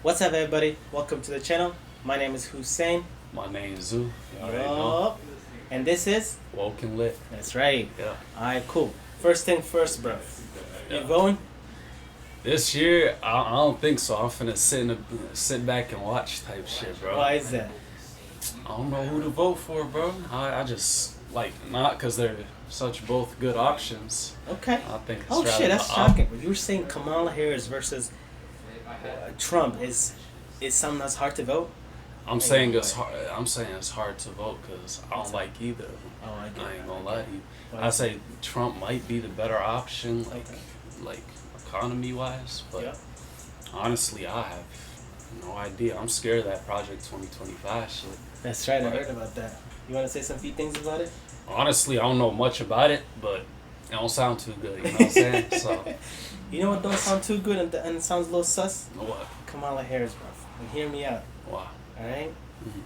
What's up, everybody? Welcome to the channel. My name is Hussein. My name's Zoo. You already know. Yup. And this is? Woke and lit. That's right. Yeah. Alright, cool. First thing first, bro. You Yeah. going? This year, I don't think so. I'm finna sit back and watch type shit, bro. Why is that? I don't know who to vote for, bro. I just, not because they're such both good options. Okay. I think it's Oh rather shit, that's the shocking. You were saying Kamala Harris versus Trump is something that's hard to vote? I'm saying it's hard. I'm saying it's hard to vote because I don't like either of them. Oh, I get I it. ain't gonna lie to you. Why I is say Trump might be the better option, like economy wise, but Yeah. honestly, I have no idea. I'm scared of that Project 2025 shit. That's right, I Right. heard about that. You want to say some few things about it? Honestly, I don't know much about it, but it don't sound too good. You know what I'm saying? So, You know what don't sound too good and it sounds a little sus? what? Kamala Harris, bro. And hear me out, Wow. alright? Mhm.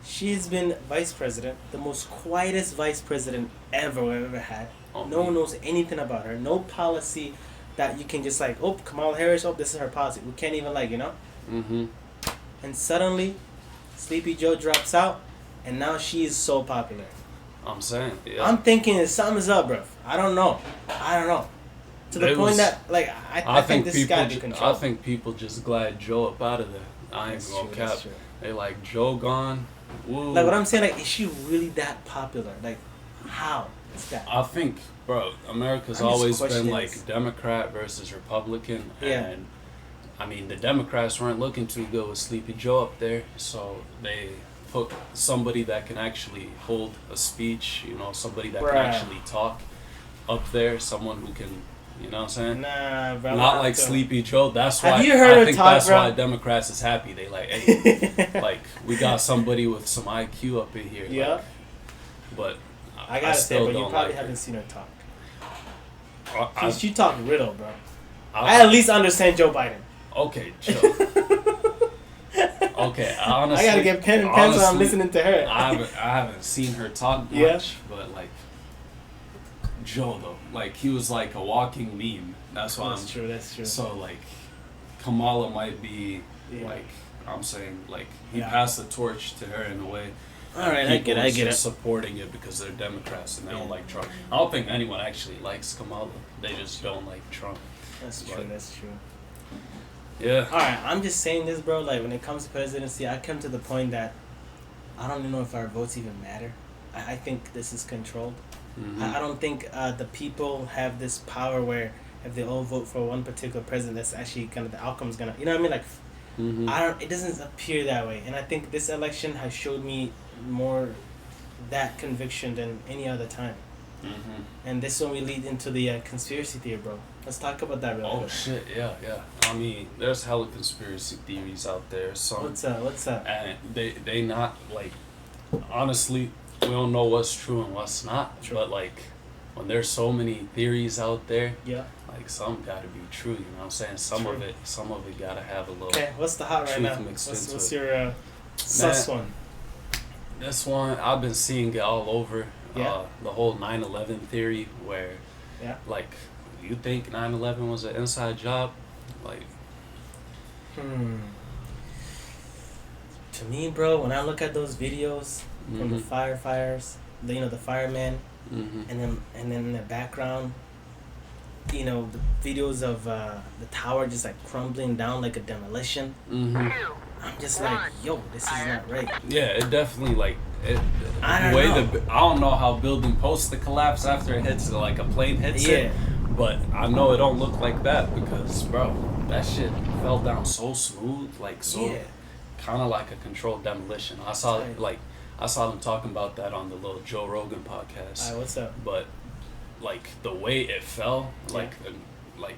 She's been vice president, the most quietest vice president ever we've ever had. Oh, No one me. knows anything about her. No policy that you can just oh, Kamala Harris, oh, this is her policy. We can't even Mhm. And suddenly, Sleepy Joe drops out, and now she is so popular. I'm saying, yeah. I'm thinking something's up, bro. I don't know. To the It point was- that, I think this people. guy be I controlled. think people just glad Joe up out of there. I ain't That's gonna true, cap. that's true. They like Joe gone. Woo. Like, what I'm saying, is she really that popular? Like, how is that? I think, bro, America's I'm just always been questioning like this. Democrat versus Republican, Yeah. and I mean the Democrats weren't looking too good with Sleepy Joe up there, so they put somebody that can actually hold a speech, somebody that Right. can actually talk up there, someone who can, you know what I'm saying? Nah, bro. Not like Sleepy Joe. That's Have why you heard I her think talk, that's bro? why Democrats is happy. They like, hey, like we got somebody with some IQ up in here. Yeah. Like, but I gotta say, still but you don't probably like her. haven't seen her talk. I- She talk riddle, bro. I- I at least understand Joe Biden. Okay, chill. Okay, honestly, I gotta get pen and pencil. I'm honestly, listening to her. I haven't seen her talk much, Yeah. but like Joe though, like he was like a walking meme. That's why That's true. That's true. So like Kamala might be Yeah. like I'm saying like he Yeah. passed the torch to her in a way. All right, I get it. I People get just it. supporting it because they're Democrats and they don't Yeah. like Trump. I don't think anyone actually likes Kamala. They just don't like Trump. That's true. But- That's true. Yeah. All right, I'm just saying this, bro. Like, when it comes to presidency, I come to the point that I don't even know if our votes even matter. I think this is controlled. Mhm. I don't think the people have this power where if they all vote for one particular president, that's actually kind of the outcome's gonna. You know what I mean? Like, Mhm. I don't. It doesn't appear that way, and I think this election has showed me more that conviction than any other time. Mhm. And this one we lead into the conspiracy theory, bro. Let's talk about that real Oh quick. shit! Yeah, yeah. I mean, there's hella conspiracy theories out there. Some What's up? What's up? and they not like. Honestly, we don't know what's true and what's not. True. But like, when there's so many theories out there, Yeah. like some got to be true. You know what I'm saying? Some True. of it gotta have a little. Okay, what's the hot right Truth now? mixed What's into your sus one? This one I've been seeing it all over. Yeah. The whole 9/11 theory, where Yeah. like you think 9/11 was an inside job, like. To me, bro, when I look at those videos from the Mhm. firefighters, the firemen, Mhm. and then in the background, the videos of the tower just like crumbling down like a demolition. Mhm. I'm just like, yo, this is not right. Yeah, it definitely like it. I the don't way know. I don't know how building supposed to collapse after it hits like a plane hits Yeah. it, but I know it don't look like that because bro, that shit fell down so smooth, like so, Yeah. kind of like a controlled demolition. I saw Right. I saw them talking about that on the little Joe Rogan podcast. Alright, what's up? But like the way it fell, like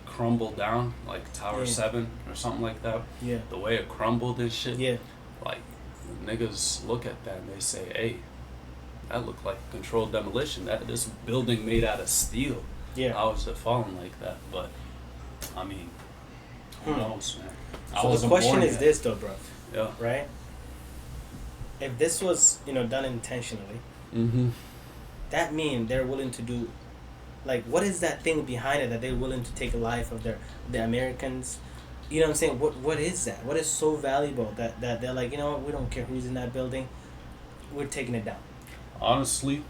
crumbled down, like Tower Yeah. 7 or something like that. Yeah. The way it crumbled and shit. Yeah. Like niggas look at that and they say, "Hey, that looked like controlled demolition. That this building made out of steel. Yeah. How is it falling like that?" But I mean, who Hmm. knows, man? I So the wasn't question born is yet. this, though, bro. Yeah. Right? If this was, done intentionally, Mm-hmm. that mean they're willing to do, like, what is that thing behind it that they're willing to take a life of the Americans, You know what I'm saying? What is that? What is so valuable that they're like, you know what? We don't care who's in that building. We're taking it down. Honestly,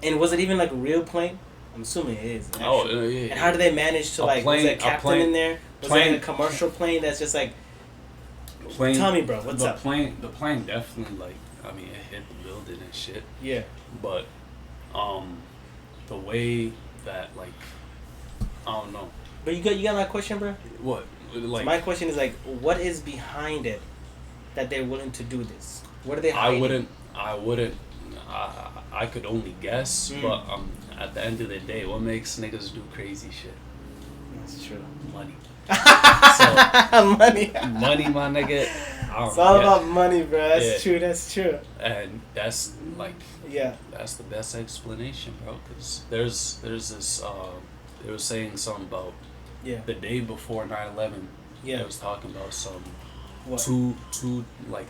And was it even like a real plane? I'm assuming it is. yeah. And how do they manage to like? Was there a captain in there? Was it like a commercial plane that's just like? Tell me, bro. What's up? The plane definitely it hit the building and shit. Yeah. But, the way that I don't know. But you got my question, bro. What So my question is like, what is behind it that they're willing to do this? What are they hiding? I wouldn't. I could only guess, but at the end of the day, what makes niggas do crazy shit? That's true. Money. Money, my nigga. It's all about money, bro. That's true. That's true. And that's that's the best explanation, bro. Cause there's this. They were saying something about the day before 9/11. Yeah. They was talking about some what? two like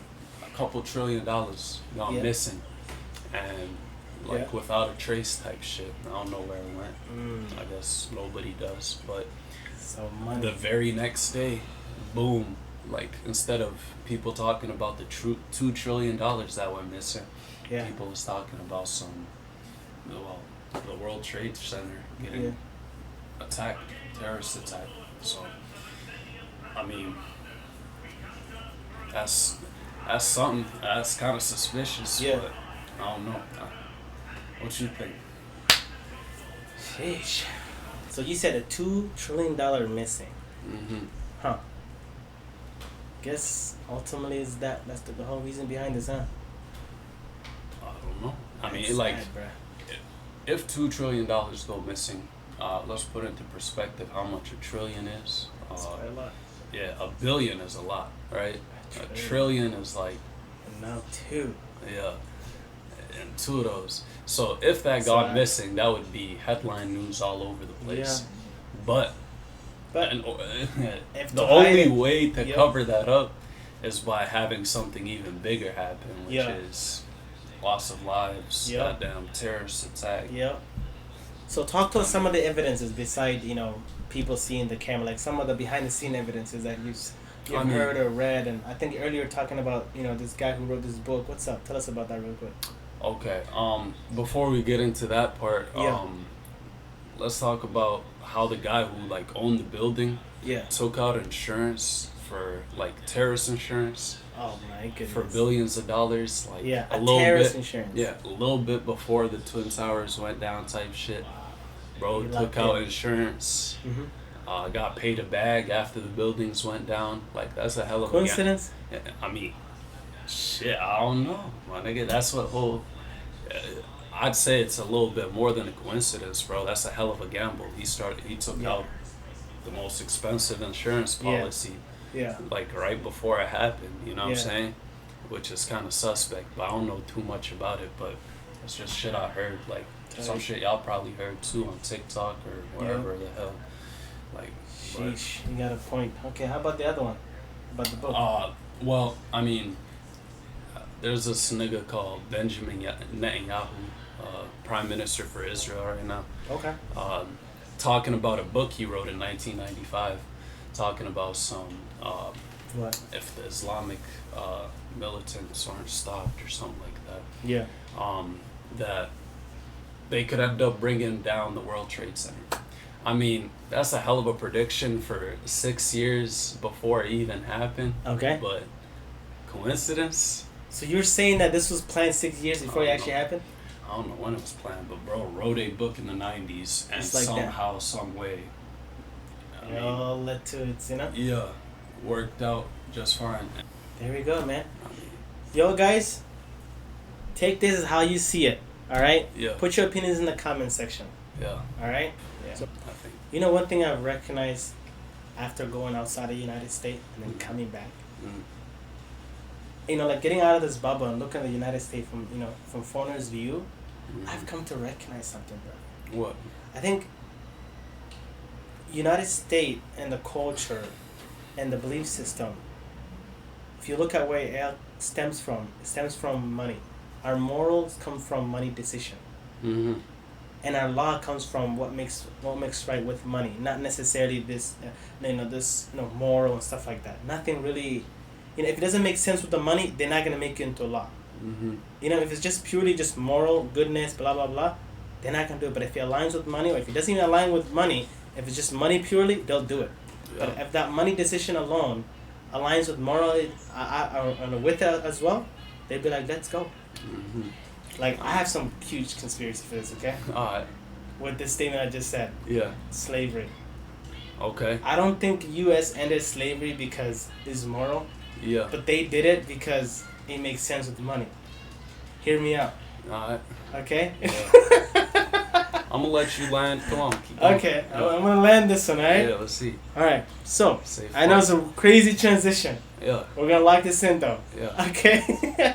a couple $1 trillion gone missing, and without a trace type shit. I don't know where it went. I guess nobody does, but. So money. The very next day, boom! Instead of people talking about the $2 trillion that went missing, people was talking about the World Trade Center getting attacked, terrorist attack. So, I mean, that's something that's kind of suspicious. Yeah. But I don't know. What you think? Sheesh. So you said a $2 trillion missing. Huh. Guess ultimately that's the whole reason behind this, huh? I don't know. I mean, sad, if $2 trillion go missing, let's put into perspective how much a trillion is. That's quite a lot. Yeah, a billion is a lot, right? A trillion is like. And now 2. Yeah, and 2 of those. So if that gone missing, that would be headline news all over the place. Yeah. But the only way to cover that up is by having something even bigger happen, which is loss of lives, goddamn terrorist attack. Yep. So talk to us some of the evidences beside, people seeing the camera, like some of the behind the scene evidences that you've heard or read. And I think earlier talking about, this guy who wrote this book. What's up? Tell us about that real quick. Okay. Before we get into that part, let's talk about how the guy who owned the building took out insurance for terrorist insurance. Oh my goodness. For billions of dollars, a little terrorist bit, insurance. Yeah, a little bit before the Twin Towers went down, type shit. Bro took out insurance. Got paid a bag after the buildings went down. That's a hell of a coincidence. I mean, shit, I don't know, my nigga. That's what whole. I'd say it's a little bit more than a coincidence, bro. That's a hell of a gamble. He took out the most expensive insurance policy. Yeah. Right before it happened, you know what I'm saying? Which is kind of suspect, but I don't know too much about it, but it's just shit I heard, some shit y'all probably heard too on TikTok or wherever the hell. Sheesh, you got a point. Okay, how about the other one? About the book? Well, I mean, there's this nigga called Benjamin Netanyahu, Prime Minister for Israel right now. Okay. Talking about a book he wrote in 1995, talking about some what if the Islamic militants aren't stopped or something like that. Yeah. That they could end up bringing down the World Trade Center. I mean, that's a hell of a prediction for 6 years before it even happened. Okay. But coincidence? So you're saying that this was planned 6 years before it actually happened? I don't know when it was planned, but bro wrote a book in the 90s and somehow, some way. It all led to it, Yeah, worked out just fine. There we go, man. Yo, guys, take this as how you see it, all right? Yeah. Put your opinions in the comment section. Yeah. All right? Yeah. So, one thing I've recognized after going outside of the United States and then coming back, getting out of this bubble and looking at the United States from foreigner's view, I've come to recognize something, bro. What? I think United States and the culture and the belief system, if you look at where it stems from money. Our morals come from money decision. and our law comes from what makes right with money, not necessarily this, this moral and stuff like that. Nothing really, if it doesn't make sense with the money, they're not gonna make it into a law. If it's just purely just moral goodness, blah blah blah, they're not gonna do it. But if it aligns with money, or if it doesn't even align with money, if it's just money purely, they'll do it. Yeah. But if that money decision alone aligns with moral or with it as well, they'd be like, let's go. Like, I have some huge conspiracy for this, okay? Alright. With this statement I just said. Yeah. Slavery. Okay. I don't think U.S. ended slavery because it's moral. Yeah. But they did it because it makes sense with money. Hear me out. Alright. Okay? Yeah. I'm gonna let you land. Come on. Keep going. Okay. Yeah. I'm gonna land this one, alright? Yeah, let's see. Alright. So, I know it's a crazy transition. Yeah. We're gonna lock this in, though. Yeah. Okay?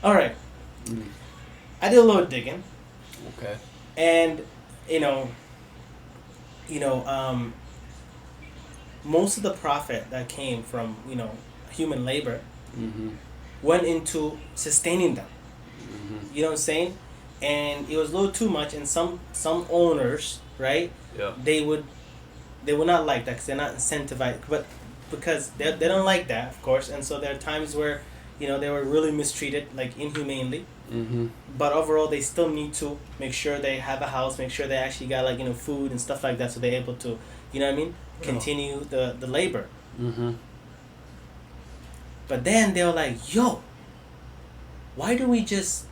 Alright. I did a little digging. Okay. And, most of the profit that came from, human labor went into sustaining them. You know what I'm saying? And it was a little too much, and some owners, right? Yeah. They would not like that because they're not incentivized, but because they don't like that, of course, and so there are times where, they were really mistreated, like inhumanely. But overall, they still need to make sure they have a house, make sure they actually got food and stuff like that, so they're able to, continue the labor. But then they were like, yo, why do we just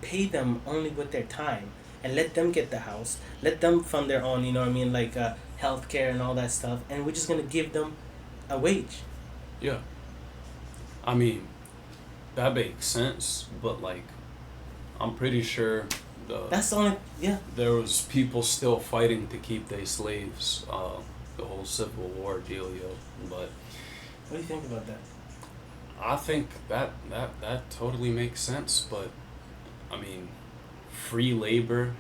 pay them only with their time and let them get the house, let them fund their own, like healthcare and all that stuff, and we're just gonna give them a wage? Yeah. I mean, that makes sense, but I'm pretty sure that's the only there was people still fighting to keep their slaves. The whole Civil War dealio. But what do you think about that? I think that totally makes sense, but I mean, free labor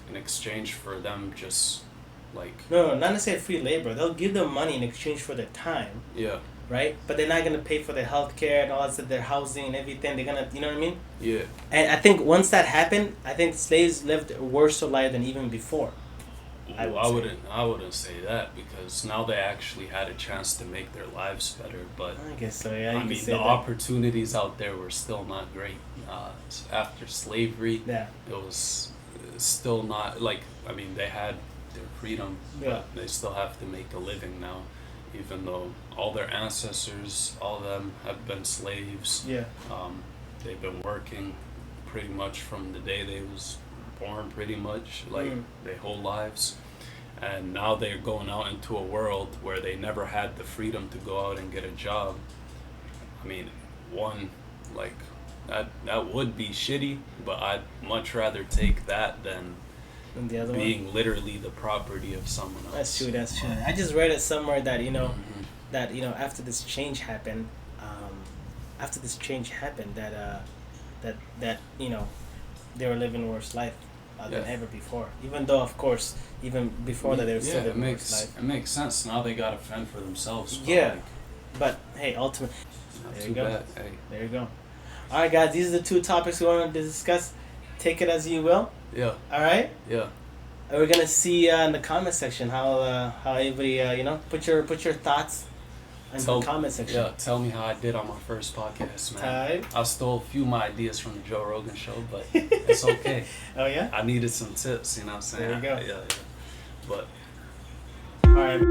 in exchange for them just no, not necessarily free labor. They'll give them money in exchange for their time. Yeah. Right? But they're not gonna pay for their healthcare and all that stuff, their housing and everything. They're gonna, you know what I mean? Yeah. And I think once that happened, I think slaves lived a worse life than even before. I wouldn't say that, because now they actually had a chance to make their lives better. But I guess so. Yeah. I mean, the opportunities out there were still not great. After slavery, yeah, it was still not they had their freedom, but they still have to make a living now. Even though all their ancestors, all of them have been slaves. Yeah. They've been working pretty much from the day they was born, pretty much, their whole lives. And now they're going out into a world where they never had the freedom to go out and get a job. I mean, that would be shitty, but I'd much rather take that than the other being literally the property of someone else. That's true. I just read it somewhere that that after this change happened, that they were living a worse life than ever before. Even though, of course, even before that they were still living a worse life. It makes sense. Now they gotta fend for themselves. But hey, ultimately, there you go. Bad. Hey. There you go. All right, guys. These are the two topics we wanted to discuss. Take it as you will. Yeah. All right. Yeah. And we're gonna see in the comment section how everybody put your thoughts in the comment section. Yeah. Tell me how I did on my first podcast, man. I stole a few of my ideas from the Joe Rogan show, but it's okay. Oh yeah. I needed some tips. You know what I'm saying? There you go. Yeah. But. All right.